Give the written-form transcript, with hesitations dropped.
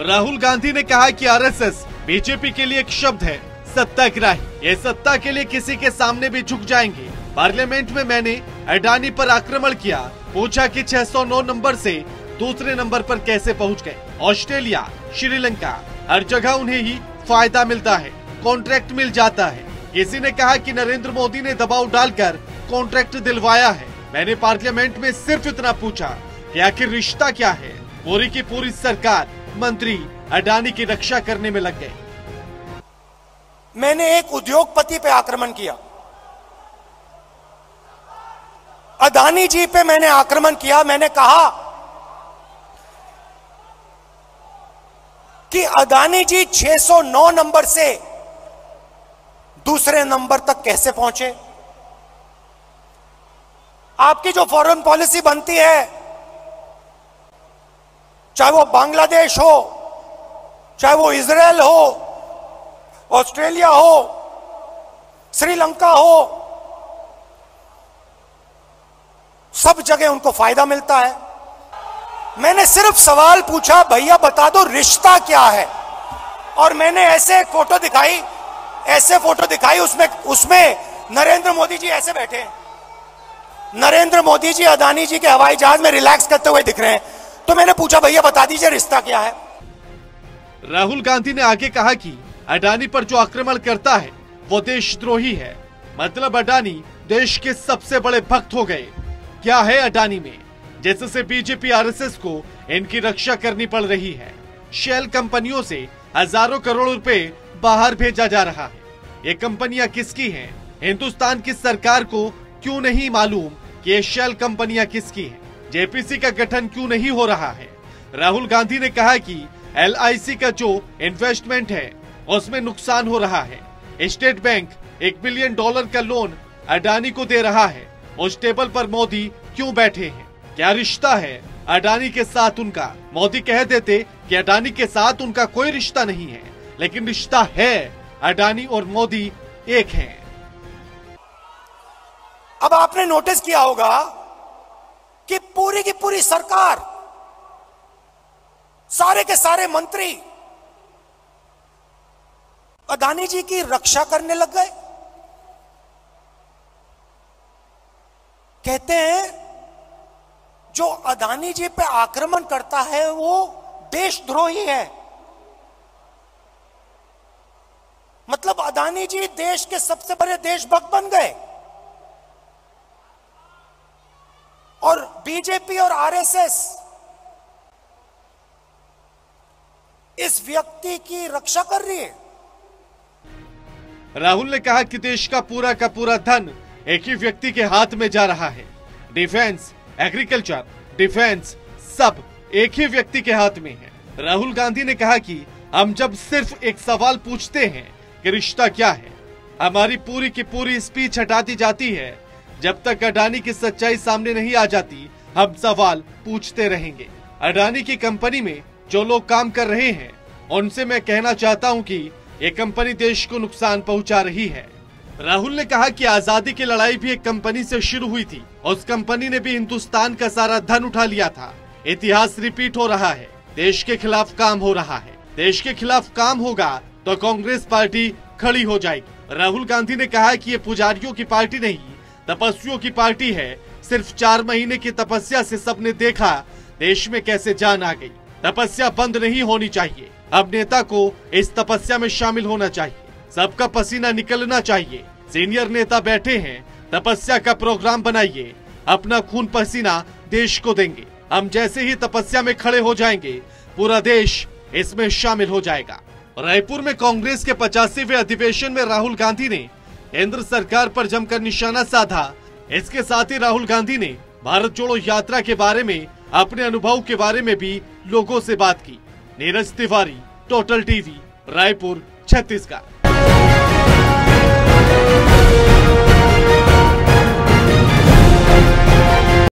राहुल गांधी ने कहा कि आरएसएस बीजेपी के लिए एक शब्द है, सत्याग्रही। ये सत्ता के लिए किसी के सामने भी झुक जाएंगे। पार्लियामेंट में मैंने अडानी पर आक्रमण किया, पूछा कि 609 नंबर से दूसरे नंबर पर कैसे पहुंच गए। ऑस्ट्रेलिया, श्रीलंका, हर जगह उन्हें ही फायदा मिलता है, कॉन्ट्रैक्ट मिल जाता है। किसी ने कहा कि नरेंद्र मोदी ने दबाव डालकर कॉन्ट्रैक्ट दिलवाया है। मैंने पार्लियामेंट में सिर्फ इतना पूछा कि आखिर रिश्ता क्या है। पूरी की पूरी सरकार, मंत्री अडानी की रक्षा करने में लग गए। मैंने एक उद्योगपति पे आक्रमण किया, अडानी जी पे मैंने आक्रमण किया। मैंने कहा कि अडानी जी 609 नंबर से दूसरे नंबर तक कैसे पहुंचे। आपकी जो फॉरेन पॉलिसी बनती है, चाहे वो बांग्लादेश हो, चाहे वो इजराइल हो, ऑस्ट्रेलिया हो, श्रीलंका हो, सब जगह उनको फायदा मिलता है। मैंने सिर्फ सवाल पूछा, भैया बता दो रिश्ता क्या है। और मैंने ऐसे एक फोटो दिखाई, उसमें नरेंद्र मोदी जी ऐसे बैठे हैं। नरेंद्र मोदी जी अडानी जी के हवाई जहाज में रिलैक्स करते हुए दिख रहे हैं। तो मैंने पूछा, भैया बता दीजिए रिश्ता क्या है। राहुल गांधी ने आगे कहा कि अडानी पर जो आक्रमण करता है वो देशद्रोही है। मतलब अडानी देश के सबसे बड़े भक्त हो गए। क्या है अडानी में जिससे बीजेपी आरएसएस को इनकी रक्षा करनी पड़ रही है। शेल कंपनियों से हजारों करोड़ रुपए बाहर भेजा जा रहा है। ये कंपनियां किसकी हैं? हिंदुस्तान की सरकार को क्यों नहीं मालूम कि ये शेल कंपनियां किसकी हैं? जेपीसी का गठन क्यों नहीं हो रहा है? राहुल गांधी ने कहा कि एलआईसी का जो इन्वेस्टमेंट है उसमें नुकसान हो रहा है। स्टेट बैंक $1 बिलियन का लोन अडानी को दे रहा है। उस टेबल पर मोदी क्यों बैठे हैं? क्या रिश्ता है अडानी के साथ उनका? मोदी कह देते कि अडानी के साथ उनका कोई रिश्ता नहीं है, लेकिन रिश्ता है। अडानी और मोदी एक हैं। अब आपने नोटिस किया होगा कि पूरी की पूरी सरकार, सारे के सारे मंत्री अडानी जी की रक्षा करने लग गए। कहते हैं जो अडानी जी पे आक्रमण करता है वो देशद्रोही है। मतलब अडानी जी देश के सबसे बड़े देशभक्त बन गए और बीजेपी और आरएसएस इस व्यक्ति की रक्षा कर रही है। राहुल ने कहा कि देश का पूरा धन एक ही व्यक्ति के हाथ में जा रहा है। डिफेंस, एग्रीकल्चर, डिफेंस सब एक ही व्यक्ति के हाथ में है। राहुल गांधी ने कहा कि हम जब सिर्फ एक सवाल पूछते हैं कि रिश्ता क्या है, हमारी पूरी की पूरी स्पीच हटा दी जाती है। जब तक अडानी की सच्चाई सामने नहीं आ जाती, हम सवाल पूछते रहेंगे। अडानी की कंपनी में जो लोग काम कर रहे हैं उनसे मैं कहना चाहता हूं कि ये कंपनी देश को नुकसान पहुंचा रही है। राहुल ने कहा कि आजादी की लड़ाई भी एक कंपनी से शुरू हुई थी। उस कंपनी ने भी हिंदुस्तान का सारा धन उठा लिया था। इतिहास रिपीट हो रहा है। देश के खिलाफ काम हो रहा है। देश के खिलाफ काम होगा तो कांग्रेस पार्टी खड़ी हो जाएगी। राहुल गांधी ने कहा कि ये पुजारियों की पार्टी नहीं, तपस्वियों की पार्टी है। सिर्फ 4 महीने की तपस्या से सबने देखा देश में कैसे जान आ गई। तपस्या बंद नहीं होनी चाहिए। अब नेता को इस तपस्या में शामिल होना चाहिए। सबका पसीना निकलना चाहिए। सीनियर नेता बैठे हैं, तपस्या का प्रोग्राम बनाइए। अपना खून पसीना देश को देंगे। हम जैसे ही तपस्या में खड़े हो जाएंगे, पूरा देश इसमें शामिल हो जाएगा। रायपुर में कांग्रेस के 85वें अधिवेशन में राहुल गांधी ने केंद्र सरकार पर जमकर निशाना साधा। इसके साथ ही राहुल गांधी ने भारत जोड़ो यात्रा के बारे में, अपने अनुभव के बारे में भी लोगों से बात की। Neeraj Tiwari, total TV, Raipur, Chhattisgarh.